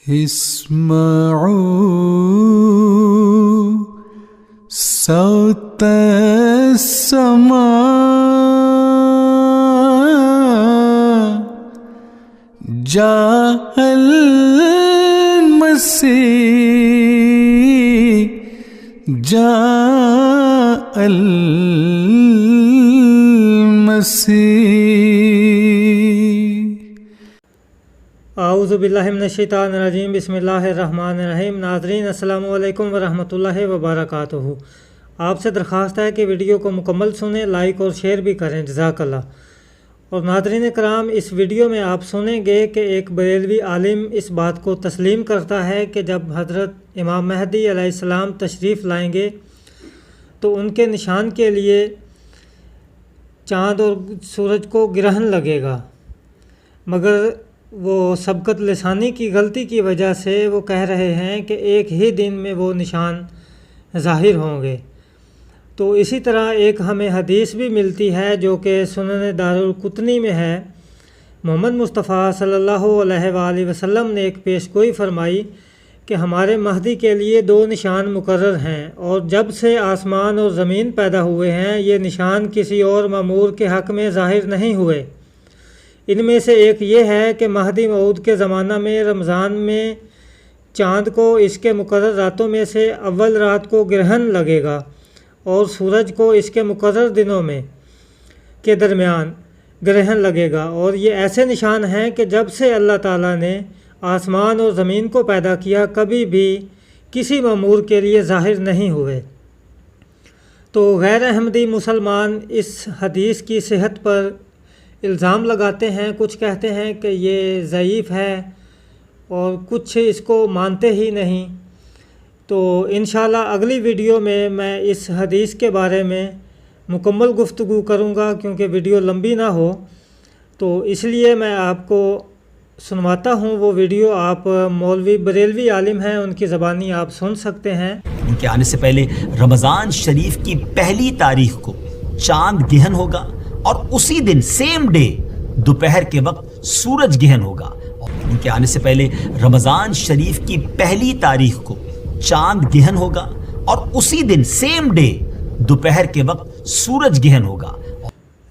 اسمعوا صوت السماء جاء المسيح جاء المسيح اعوذ باللہ من الشیطان الرجیم بسم اللہ الرحمن الرحیم۔ ناظرین السلام علیکم ورحمۃ اللہ وبرکاتہ۔ آپ سے درخواست ہے کہ ویڈیو کو مکمل سنیں، لائک اور شیئر بھی کریں، جزاک اللہ۔ اور ناظرین کرام، اس ویڈیو میں آپ سنیں گے کہ ایک بریلوی عالم اس بات کو تسلیم کرتا ہے کہ جب حضرت امام مہدی علیہ السلام تشریف لائیں گے تو ان کے نشان کے لیے چاند اور سورج کو گرہن لگے گا، مگر وہ سبقت لسانی کی غلطی کی وجہ سے وہ کہہ رہے ہیں کہ ایک ہی دن میں وہ نشان ظاہر ہوں گے۔ تو اسی طرح ایک ہمیں حدیث بھی ملتی ہے جو کہ سنن دارالقطنی میں ہے۔ محمد مصطفیٰ صلی اللہ علیہ وآلہ وسلم نے ایک پیش گوئی فرمائی کہ ہمارے مہدی کے لیے دو نشان مقرر ہیں، اور جب سے آسمان اور زمین پیدا ہوئے ہیں یہ نشان کسی اور مأمور کے حق میں ظاہر نہیں ہوئے۔ ان میں سے ایک یہ ہے کہ مہدی موعود کے زمانہ میں رمضان میں چاند کو اس کے مقرر راتوں میں سے اول رات کو گرہن لگے گا، اور سورج کو اس کے مقرر دنوں میں کے درمیان گرہن لگے گا، اور یہ ایسے نشان ہیں کہ جب سے اللہ تعالیٰ نے آسمان اور زمین کو پیدا کیا کبھی بھی کسی مأمور کے لیے ظاہر نہیں ہوئے۔ تو غیر احمدی مسلمان اس حدیث کی صحت پر الزام لگاتے ہیں، کچھ کہتے ہیں کہ یہ ضعیف ہے اور کچھ اس کو مانتے ہی نہیں۔ تو انشاءاللہ اگلی ویڈیو میں اس حدیث کے بارے میں مکمل گفتگو کروں گا، کیونکہ ویڈیو لمبی نہ ہو، تو اس لیے میں آپ کو سنواتا ہوں وہ ویڈیو۔ آپ مولوی بریلوی عالم ہیں، ان کی زبانی آپ سن سکتے ہیں۔ ان کے آنے سے پہلے رمضان شریف کی پہلی تاریخ کو چاند گہن ہوگا، اور اسی دن سیم ڈے دوپہر کے وقت سورج گہن ہوگا۔ ان کے آنے سے پہلے رمضان شریف کی پہلی تاریخ کو چاند گہن ہوگا، اور اسی دن سیم ڈے دوپہر کے وقت سورج گہن ہوگا۔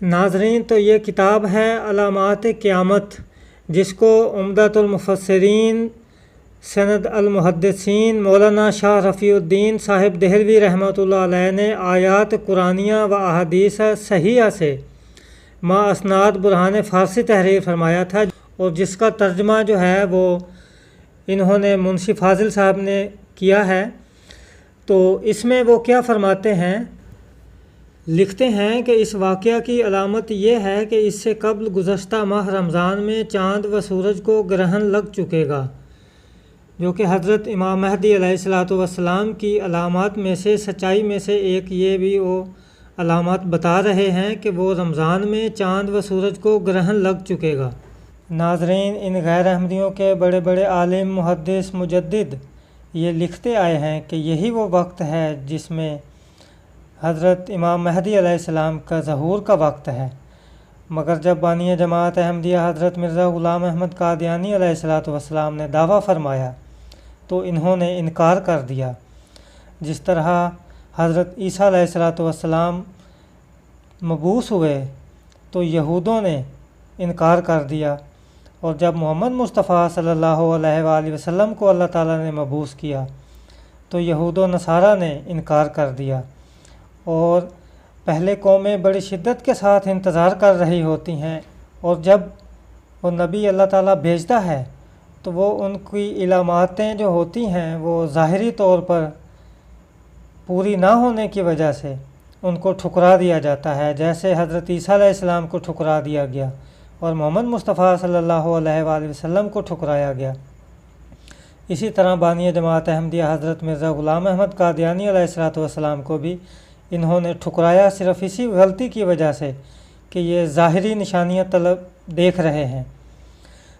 ناظرین، تو یہ کتاب ہے علامات قیامت، جس کو عمدۃ المفسرین سند المحدثین مولانا شاہ رفیع الدین صاحب دہلوی رحمۃ اللہ علیہ نے آیات قرآنیہ و احادیث صحیحہ سے ما اسناد برہان فارسی تحریر فرمایا تھا، اور جس کا ترجمہ جو ہے وہ انہوں نے منشی فاضل صاحب نے کیا ہے۔ تو اس میں وہ کیا فرماتے ہیں، لکھتے ہیں کہ اس واقعہ کی علامت یہ ہے کہ اس سے قبل گزشتہ ماہ رمضان میں چاند و سورج کو گرہن لگ چکے گا، جو کہ حضرت امام مہدی علیہ السلام کی علامات میں سے سچائی میں سے ایک یہ بھی وہ علامات بتا رہے ہیں کہ وہ رمضان میں چاند و سورج کو گرہن لگ چکے گا۔ ناظرین، ان غیر احمدیوں کے بڑے بڑے عالم، محدث، مجدد یہ لکھتے آئے ہیں کہ یہی وہ وقت ہے جس میں حضرت امام مہدی علیہ السلام کا ظہور کا وقت ہے، مگر جب بانی جماعت احمدیہ حضرت مرزا غلام احمد قادیانی علیہ السلام نے دعویٰ فرمایا تو انہوں نے انکار کر دیا۔ جس طرح حضرت عیسیٰ علیہ السلام مبعوث ہوئے تو یہودوں نے انکار کر دیا، اور جب محمد مصطفیٰ صلی اللہ علیہ وآلہ وسلم کو اللہ تعالیٰ نے مبعوث کیا تو یہود و نصارہ نے انکار کر دیا۔ اور پہلے قومیں بڑی شدت کے ساتھ انتظار کر رہی ہوتی ہیں، اور جب وہ نبی اللہ تعالیٰ بھیجتا ہے تو وہ ان کی علاماتیں جو ہوتی ہیں وہ ظاہری طور پر پوری نہ ہونے کی وجہ سے ان کو ٹھکرا دیا جاتا ہے، جیسے حضرت عیسیٰ علیہ السلام کو ٹھکرا دیا گیا اور محمد مصطفیٰ صلی اللہ علیہ وآلہ وسلم کو ٹھکرایا گیا۔ اسی طرح بانی جماعت احمدیہ حضرت مرزا غلام احمد قادیانی علیہ السلام کو بھی انہوں نے ٹھکرایا، صرف اسی غلطی کی وجہ سے کہ یہ ظاہری نشانیاں طلب دیکھ رہے ہیں۔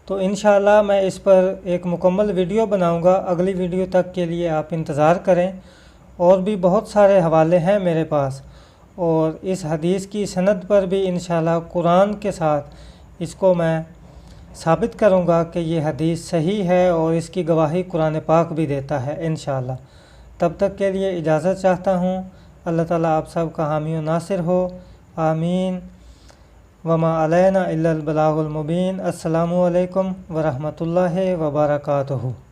تو انشاءاللہ میں اس پر ایک مکمل ویڈیو بناؤں گا، اگلی ویڈیو تک کے لیے آپ انتظار کریں۔ اور بھی بہت سارے حوالے ہیں میرے پاس، اور اس حدیث کی سند پر بھی انشاءاللہ قرآن کے ساتھ اس کو میں ثابت کروں گا کہ یہ حدیث صحیح ہے اور اس کی گواہی قرآن پاک بھی دیتا ہے انشاءاللہ۔ تب تک کے لیے اجازت چاہتا ہوں۔ اللہ تعالیٰ آپ سب کا حامی و ناصر ہو، آمین۔ وما علینا الا البلاغ المبین۔ السلام علیکم ورحمۃ اللہ وبرکاتہ۔